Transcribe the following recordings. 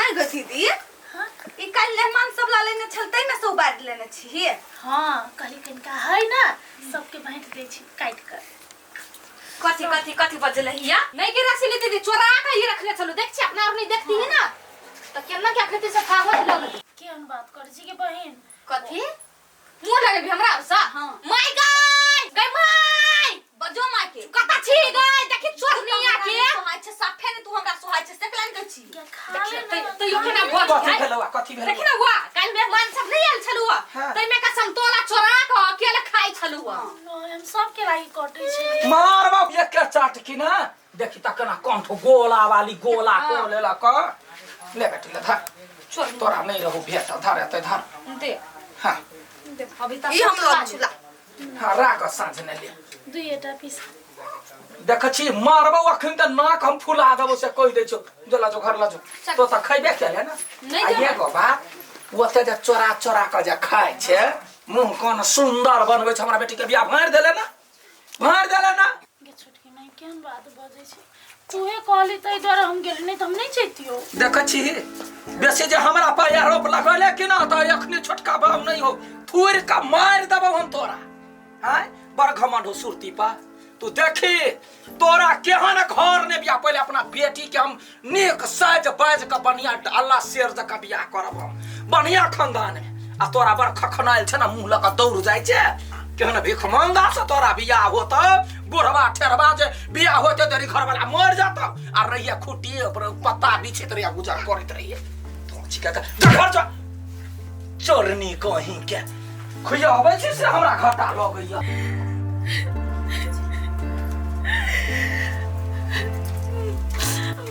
आई गो दीदी हां ई कल मेहमान सब ला लेने छलतै ना सब बांट लेने छी। हां कहली कनका है ना सबके बांट दे छी काट कर। कथी कथी कथी बजले हिया नहीं के राशि दीदी चोरा के ही रखले छलो देख छी अपना और नहीं देखती है ना तो केना क्या कहते से खावत लगल केहन बात कर छी के बहन कथी मुंह लगे भी हमरा सा माय गाय गय माय बजो माय के कता छी गय देखि चोरनिया के सोहाय छ साफे ने तू हमरा सोहाय छ सकलान के छी देखि तो यो केना भो कथी भेलवा कथी भेलवा देखि ना हुआ कल मेहमान सब नहीं आल छलुआ तै में का संतोला चोरा के अकेले खाई छलुआ हम सबके लागि कटै छी मार बाप एक के चाट की ना देखि त केना कंठ गोला वाली गोला को लेला क ले बेटी ले धर चोर तोरा नहीं रहू भेट धर एते धर दे हां दे अभी तक ई हम लग छुला हां राख साँझ ने ले दुईटा पीस देख छी मारबो अखन त नाक हम फुला देबो से कहि दे छ जला जो घर ला जो तो त खइबे केले ना नहीं ये गो बा ओते जे चोरा चोरा के जे खाय छे मुंह कोन सुंदर बनबै छ हमरा बेटी के बियाह भार देले ना गे छोटकी माई केहन बात बजै छी तूहे कहली तै डर हम गेल नहीं त हम नहीं जैतियो देख छी बेसी जे हमरा पर आरोप लगले कि ना त एखनी छोटका बाब नहीं हो थूर का मार देबो हम तोरा हैं बड़ घमंड हो सुरती पा तू देखी तोरा केहन घर ने बियाह पहले अपना बेटी के हम नेक साज बाज के बढ़िया अल्लाह शेर जका बियाह करब हम बढ़िया खानदान में आ तोरा बड़ खखनाइल छ ना मुंह लक दौड़ जाय छे केहन भीख मांगा से तोरा बियाह होत बुढ़वा ठेरवा जे बियाह होते तेरी घर वाला मर जात आ रहिया खुटी पर पत्ता बिछत रहिया गुजर करत रहिए तो छिका का घर जा चोरनी कहीं के खुया होबै छै से हमरा घाटा लगैया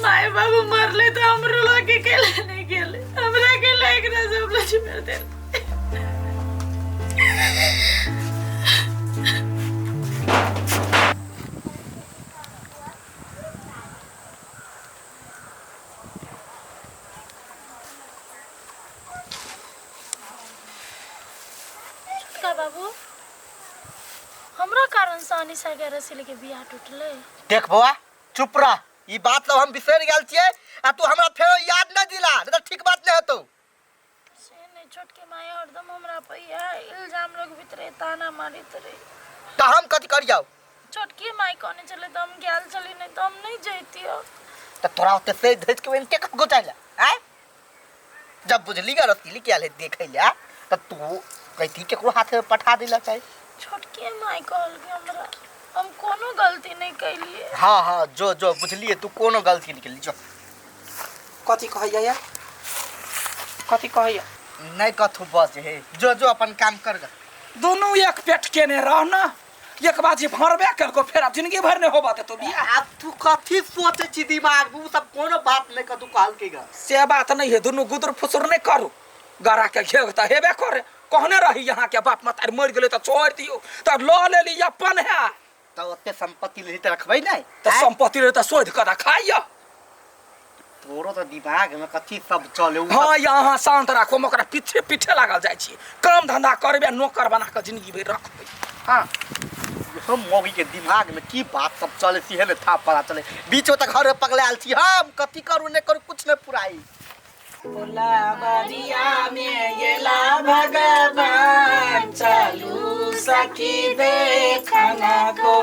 माय बाबू मरले तो हमरो लगे केले नहीं गेले हमरा के लायक ना सब लज मेर दे का बाबू हमरा कारण से अनिशा के रसीले के बियाह टूटले देख बउआ चुप रह ई बात लो हम बिसर गेल छिए आ तू हमरा फेर याद न दिला नहीं तो ठीक बात नहीं होतो से ने छोटके माया हरदम हमरा पे इल्जाम लोग भीतरे ताना मारी तरे तो हम कथि कर जाओ छोटकी माई कोने चले तो हम गेल चली नहीं तो हम नहीं जइतियो तो तोरा होते से धज के इनके कब गोचाइला हैं जब बुझली गा रतीली के आले देखैला तो तू कहती केकरो हाथ में पठा दिला चाहे छोटकी माई कहल के हमरा हम कोनो गलती नहीं कैलिए हां हां जो जो बुझलिए तू कोनो गलती नहीं कैली जो कथि कहैया या कथि कहैया नहीं कथु बस हे जो जो अपन काम कर ग दोनों एक पेट केने रहना एक बाजी भरबे कर को फेर जिंदगी भर ने होबा तो बियाह अब तू कथि सोचे छी दिमाग में सब कोनो बात नहीं क तू कहल के ग से बात नहीं है दोनों गुदर फुसुर नहीं करू गरा के घेवता हेबे करे कहने रही यहाँ के बाप मत मर गेले त छोड़ दियो त ल ले ली अपन है तो ओते संपत्ति ले त रखबै नहीं त संपत्ति रे त सोध के खाइया तोरो तो दिमाग में कथि सब चले हां यहाँ शांत राखो मकरा पीछे पीछे लागल जाय छी काम धंधा करबे नौकर बना के जिंदगी भर रखबै हां हम मोगी के दिमाग में की बात सब चले सी है था पता चले बीच में त घर पगलाल छी हम कथि करू ने करू कुछ न पुराई फुलवरिया में येला भगवान चलू सखी देखना को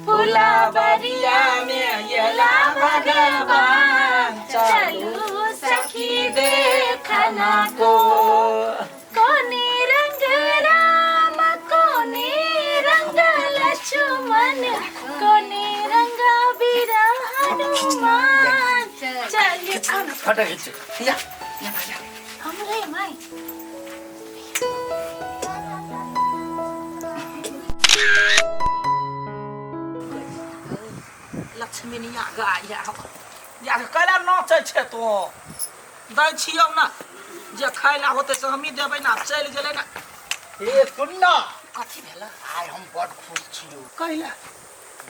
फुलवरिया में येला भगवान चलू सखी देखना को कोने रंग राम कोने रंग लक्ष्मण कोने रंग वीर हनुमान चल फटा खींच या हमरे माई लक्ष्मी निया गाया या कला नाचै छै तो दै छियौ ना जे खाइला होते से हम ही देबै ना चल गेलै ना ए सुन ना कथि भेला आइ हम बड़ खुश छियो कहिला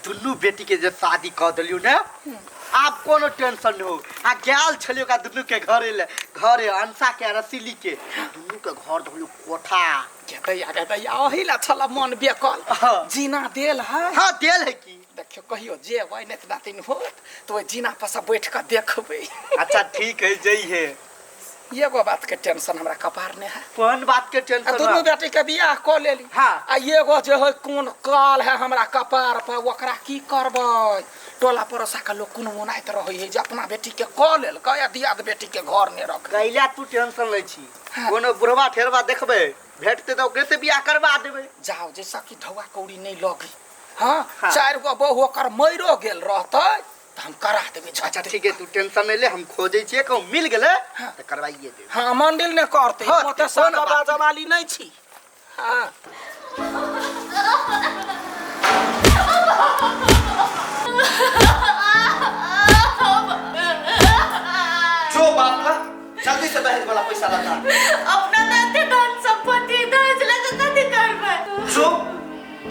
दुल्लू बेटी के जे शादी क देलियो ने आप कोनो टेंशन न हो आ गेल छलियो का दुल्लू के घरे अंसा के रसीली के दुल्लू के घर धोलियो कोठा केतै आ ओही ला छला मन बेकल जीना देल है हां देल है की देख देखियो कहियो जे वही नहीं नातिन होत तो ओइ जीना पर सब बैठ के देखबे। अच्छा ठीक है जई है। एगो बात के टेंशन हमरा कपार ने है। कौन बात के टेंशन? दोनों बेटी के बियाह क लेली। हाँ। आ एगो जे है कोन काल है हमरा कपार पर ओकरा की करबै? टोला पड़ोसा के लोग कुन मुनाइत रहै है जे अपना बेटी के क लेल कया दियाद बेटी के घर ने रख। कैला तू टेंशन लै छी। हाँ। कोनो बुढ़वा ठेरवा देखबे भेटते तो ओकरे से बियाह करवा देबे। जाओ जैसा कि ढौआ कौड़ी नहीं लगी। हाँ, हाँ। 4 गो बहू ओकर मइरो गेल रहतै त हम करा देबे। अच्छा ठीक है तू टेंशन नहीं ले, हम खोजे छिए कहूं मिल गेले हाँ। तो करवाइए दे। हाँ मंडिल ने करते हाँ, मोते कौन सादा बात? बाजा वाली नहीं छी। हाँ जो बाप ला जल्दी से दहेज वाला पैसा लगा। अपना नाते धन संपत्ति दहेज लगा कथी करबै? जो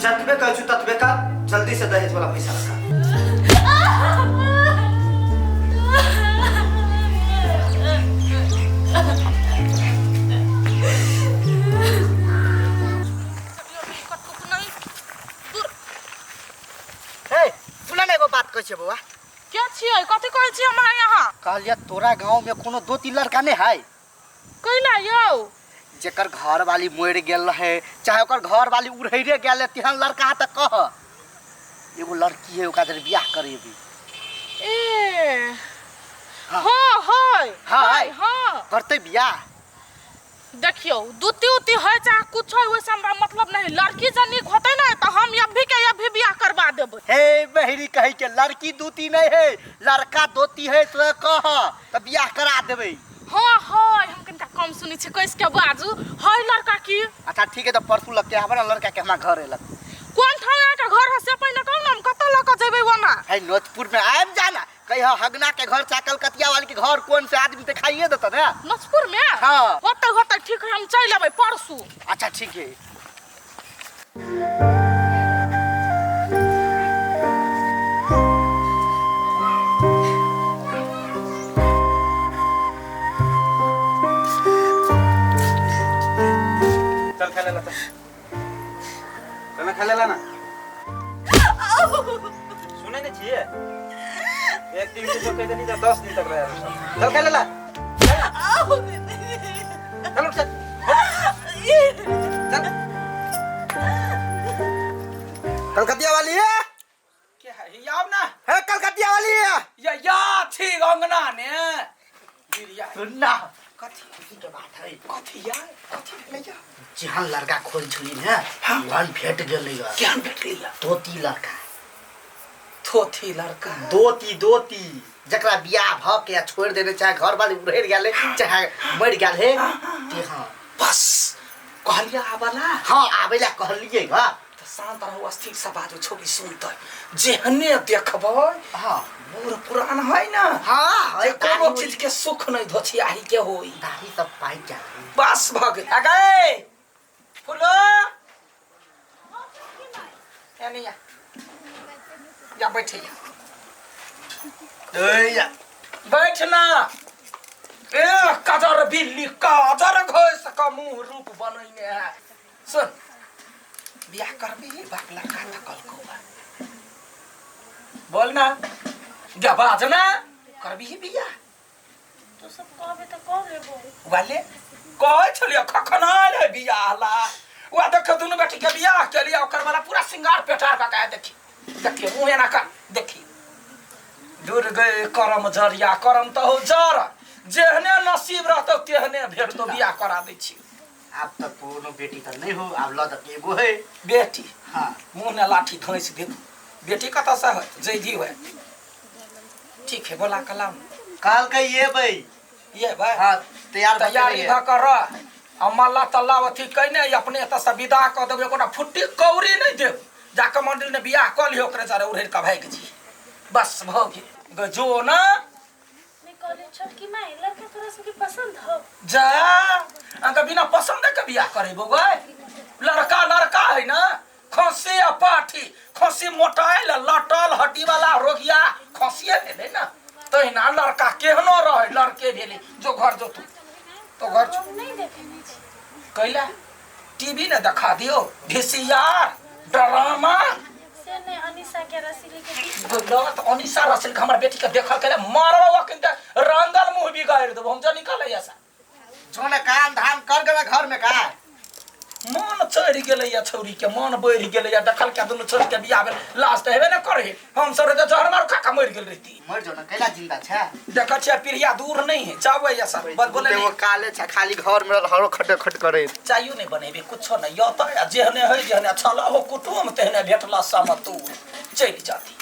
जतबे कहै छु ततबे का जल्दी से दहेज वाला पैसा लगा। हे सुना ना एगो बात कहै छै बौआ। क्या छियै कथी कहै छी हमरा यहाँ? कहलिया तोरा गांव में कोनो 2-3 लड़का नहीं है कैला यौ? जेकर घर वाली मर गेल रहे चाहे ओकर घर वाली उड़ैरे गेल है तेहन लड़का है त कह। एगो लड़की है ओकरा जरे बियाह करेबी। ए हाँ। हाँ हाय हाय। हाँ करते बियाह। देखियो दूती उती है चाहे कुछ है वैसे हमरा मतलब नहीं। लड़की जनिक होते ना तो हम अभी के अभी बियाह करवा देब। हे बहरी कहे के लड़की दूती नहीं है लड़का दोती है तो कह त बियाह करा देबे। हाँ हाय हम कनिका कम सुनी छी कैस के बाजू। हाय लड़का की? अच्छा ठीक है तो परसू लग के हमरा लड़का के हमरा घर एलक। कौन ठाम के घर है से पहले कहू ना हम कत ल के जेबै वना। है नोचपुर में आब जाना कहिया हगना के घर चाहे कलकतिया वाली के घर कौन से आदमी दिखाइए देता ना। नसपुर में? हाँ। होते ठीक है हम चल अबै परसू। अच्छा ठीक है। चल खेले ला चल खेले ला ना। सुने नहीं चाहिए एक दिन से जो कहते नहीं था 10 दिन तक रहा चल खेले ला। चल उठ चल चल। कलकतिया वाली है क्या है याव ना है कलकतिया वाली है या छी अंगना ने गिरिया सुनना कथी के बात है? कथी यार कथी भैया जहां लड़का खोज छुली ने वहां भेट गेलै ग। क्या भेट लिया? दोती लड़का। थोथी लड़का दोती जकरा बियाह भ के छोड़ देने चाहे घर वाली उड़ैर गेले चाहे मर गेल है ते। हां बस कहलिया आबला। हां आबेला कहलिए ग तो शांत रहो अस्थिर सा बात छोड़ी सुनते जेहने देखबै। हां बूढ़ पुरान है ना। हां कोनो चीज के सुख नहीं धोछियाही के होई। दाढ़ी सब पाई जा। बस भग गए फुलो यानी या बैठिए ए बैठना। ए कदर बिल्ली कदर घोस का मुंह रूप बनैने है। सुन बियाह करबी बाप लड़का तकल को बोल ना जा बाजना करबी बियाह तो सब कहबे त कर लेबो। वाले कहे छलिए कखन आयल है बियाह ला। वा देखो दुनु बेटी के बियाह के लिए ओकर वाला पूरा सिंगार पेटार का कहे देखी देखिए मुंह ना का देखी दूर गए करम जरिया करम तो हो जर जेहने नसीब रहतो तेहने भेट तो बियाह करा दै छी। अब तक कोनो बेटी त नहीं हो अब ल त एगो है बेटी हां मुंह ने लाठी धोइस दे। बेटी कत से है जैदी है ठीक है बोला कलाम काल के ये भाई ये भाई हां तैयारी भ कर अमला तल्ला अथी कइने अपने त से विदा क देबे कोना फुट्टी कौरी नहीं देब जाके मंदिर ने बियाह क लियो ओकरे जरे उड़ेर का भाग जी बस भ गेल जो ना नहीं कहले छोटकी माई लड़का तोरा सबके पसंद हो जा अंका बिना पसंद के बियाह करेबो गए। लड़का है ना खसी आ पाठी खसी मोटाइल लटल हड्डी वाला रोगिया खसिए भेले ना तो ना लड़का केहनो रहे लड़के भेले जो घर जो तो घर नहीं देखे नहीं छी। कैला टीवी ने दिखा दियो भिसियार ड्रामा से ने अनिशा के गलत अनिसा रसिल हमर बेटी के देखल के मारवा के रंगल मुंह बिगाड़ देबो हम जा निकल ऐसा जोने काम धाम कर गए घर में का मन चढ़ गेलै या छौरी के मन बढ़ गेलै या देखल के दुनु छोड़ के बियाह भेल लास्ट हेबे न करे हम सब रे जहर मार खा मर गेल रहती मर जो ना कैला जिंदा छै देखा छियै पीढ़िया दूर नहीं है चाहबै या सब बस बोले वो काले छै खाली घर में हरो खट खट करे चाहियो नहीं बनेबे कुछो नहीं यो त जेहने है जेहने छला हो कुटुम तेहने भेटला समतू चल जाती